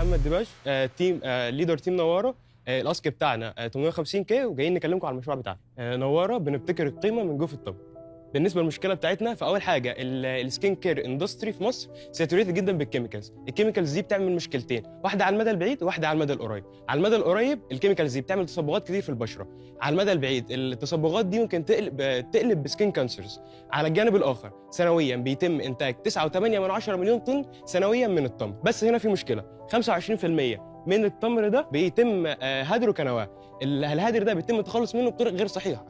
محمد دباش، تيم ليدر تيم نواره. الاسك بتاعنا 850K، وجايين نكلمكم على المشروع بتاعنا. نواره بنبتكر القيمه من جوه الطب. بالنسبه للمشكله بتاعتنا، فاول حاجه السكين كير اندستري في مصر ساتوريتد جدا بالكيميكالز. الكيميكالز دي بتعمل مشكلتين، واحده على المدى البعيد وواحده على المدى القريب. على المدى القريب الكيميكالز دي بتعمل تصبغات كتير في البشره. على المدى البعيد التصبغات دي ممكن تقلب بسكين كانسرز. على الجانب الاخر سنويا بيتم انتاج 9.8 مليون طن سنويا من التمر. بس هنا في مشكله، 25% من التمر ده بيتم هدره كنواه. الهدر ده بيتم التخلص منه بطرق غير صحيحه.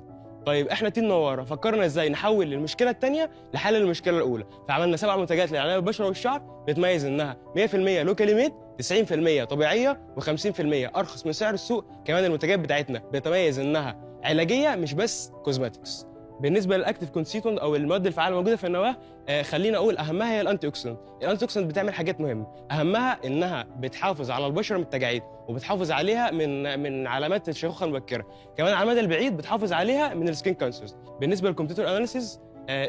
طيب احنا تيم نواره فكرنا ازاي نحول المشكله الثانيه لحل المشكله الاولى، فعملنا 7 منتجات للعنايه بالبشره والشعر بتميز انها 100% لوكالي ميد، 90% طبيعيه، و50% ارخص من سعر السوق. كمان المنتجات بتاعتنا بتميز انها علاجيه مش بس كوزماتكس. بالنسبه للاكتيف كونستيتوينت او المواد الفعاله الموجوده في النواه، خلينا اقول اهمها هي الانتي اوكسيدنت. الانتي اوكسيدنت بتعمل حاجات مهمه، اهمها انها بتحافظ على البشره من التجاعيد، وبتحافظ عليها من علامات الشيخوخه المبكره. كمان على المدى البعيد بتحافظ عليها من السكين كانسرز. بالنسبه للكمبيوتر اناليسيز،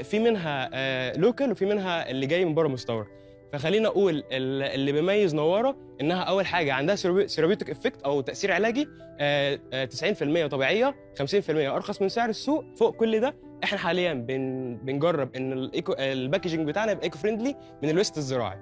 في منها لوكال وفي منها اللي جاي من بره مستورد. فخلينا اقول اللي بيميز نواره انها اول حاجه عندها سيرابيوتيك افكت او تاثير علاجي، 90% طبيعيه، 50% ارخص من سعر السوق. فوق كل ده احنا حاليا بنجرب ان الباكجينج بتاعنا يبقى ايكو فريندلي من الويست الزراعي.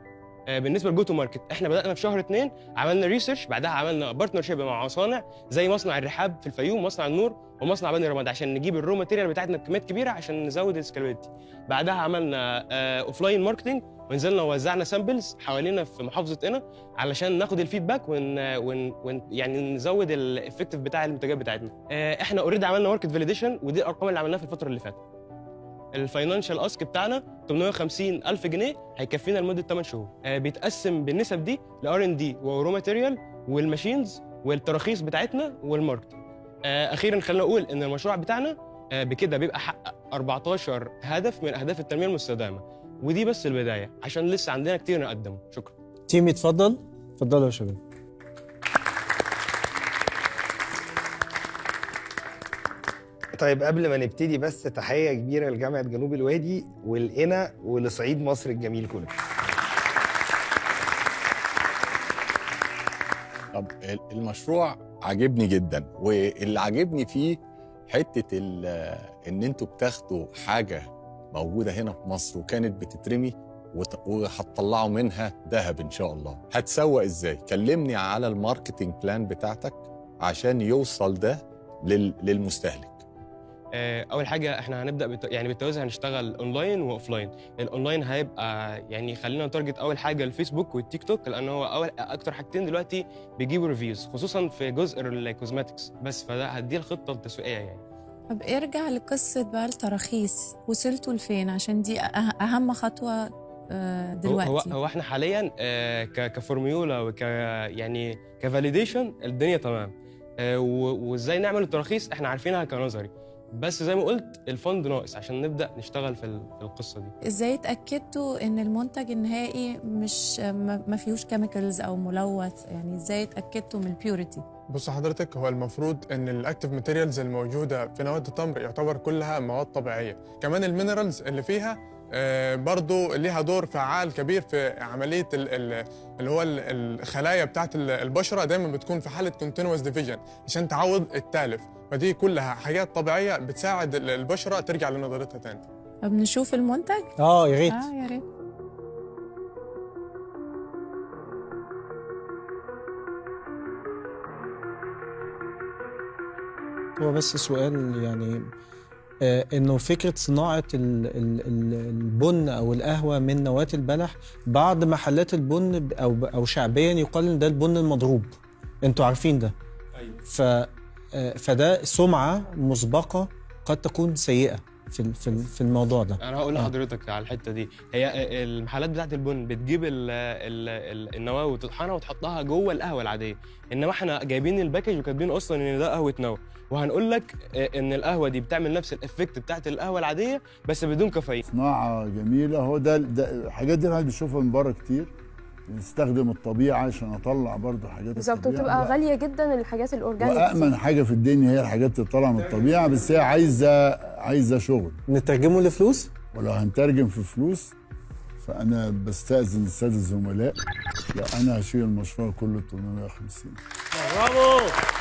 بالنسبه للجو تو ماركت، احنا بدانا في شهر 2، عملنا ريسيرش، بعدها عملنا بارتنرشيب مع مصانع زي مصنع الرحاب في الفيوم، مصنع النور، ومصنع بني رماد، عشان نجيب الرو ماتيريال بتاعتنا بكميات كبيره عشان نزود السكالابيلتي. بعدها عملنا اوفلاين ماركتنج، ونزلنا ووزعنا سامبلز حوالينا في محافظه قنا علشان ناخد الفيدباك يعني نزود الافكتيف بتاع المنتجات بتاعتنا. احنا اوريدي عملنا ماركت فاليديشن، ودي الارقام اللي عملناها في الفتره اللي فاتت. الفاينانشال اسك بتاعنا 850,000 جنيه هيكفينا لمده 8 شهور. بيتقسم بالنسب دي لار ان دي ورو ماتيريال والماشينز والتراخيص بتاعتنا والماركت. اخيرا خلينا نقول ان المشروع بتاعنا بكده بيبقى حقق 14 هدف من اهداف التنميه المستدامه، ودي بس البدايه عشان لسه عندنا كتير نقدمه. شكرا. تيم اتفضل. اتفضلوا يا شباب. طيب قبل ما نبتدي بس تحية كبيرة لجامعة جنوب الوادي والقنا ولصعيد مصر الجميل كله. طب المشروع عاجبني جدا، واللي عاجبني فيه حتة ان انتوا بتاخدوا حاجة موجودة هنا في مصر وكانت بتترمي وهتطلعوا منها ذهب ان شاء الله. هتسوق ازاي؟ كلمني على الماركتينج بلان بتاعتك عشان يوصل ده للمستهلك. اول حاجه احنا هنبدا بالتوازي، هنشتغل اونلاين واوفلاين. الاونلاين هيبقى يعني خلينا نتارجت اول حاجه الفيسبوك والتيك توك، لان هو اكتر حاجتين دلوقتي بيجيبوا ريفيوز، خصوصا في جزء الكوزماتكس بس. فده هدي الخطه التسويقيه يعني. طب ارجع لقصه بقى التراخيص، وصلتوا لفين؟ عشان دي اهم خطوه دلوقتي. هو احنا حاليا كفورميولا يعني كفاليديشن الدنيا تمام. وازاي نعمل التراخيص احنا عارفينها كنظري، بس زي ما قلت الفند ناقص عشان نبدا نشتغل في القصه دي. ازاي اتاكدتوا ان المنتج النهائي مش ما فيهوش كيميكالز او ملوث؟ يعني ازاي اتاكدتوا من البيوريتي؟ بص حضرتك، هو المفروض ان الاكتيف ماتيريالز الموجوده في نواه التمر يعتبر كلها مواد طبيعيه. كمان المينرالز اللي فيها برضو ليها دور فعال كبير في عمليه اللي هو الخلايا بتاعت البشره، دايما بتكون في حاله كونتينوس ديفيجن عشان تعوض التالف. فدي كلها حاجات طبيعيه بتساعد البشره ترجع لنضارتها تاني. طب نشوف المنتج؟ يا ريت. يا ريت. هو بس سؤال يعني انه فكره صناعه البن او القهوه من نواه البلح، بعض محلات البن او شعبيا يقال ان ده البن المضروب، انتوا عارفين ده. ايوه. فده سمعه مسبقه قد تكون سيئه في الموضوع ده. انا هقول لحضرتك على الحته دي. هي المحلات بتاعت البن بتجيب النواه وتطحنها وتحطها جوه القهوه العاديه، انما احنا جايبين الباكج وكاتبين اصلا ان ده قهوه نواه، وهنقول لك ان القهوه دي بتعمل نفس الافكت بتاعت القهوه العاديه بس بدون كافيين. صناعه جميله. هو ده الحاجات دي الواحد بيشوفها من بره كتير، بنستخدم الطبيعه عشان اطلع برضه حاجات بالظبط، وبتبقى غاليه جدا الحاجات الاورجانيك. وامن حاجه في الدنيا هي الحاجات اللي طالعه من الطبيعه، بس هي عايزه شغل. نترجمه لفلوس؟ ولو هنترجم في فلوس فانا بستاذن الساده الزملاء، لا انا هشيل المشروع كله 850. برافو.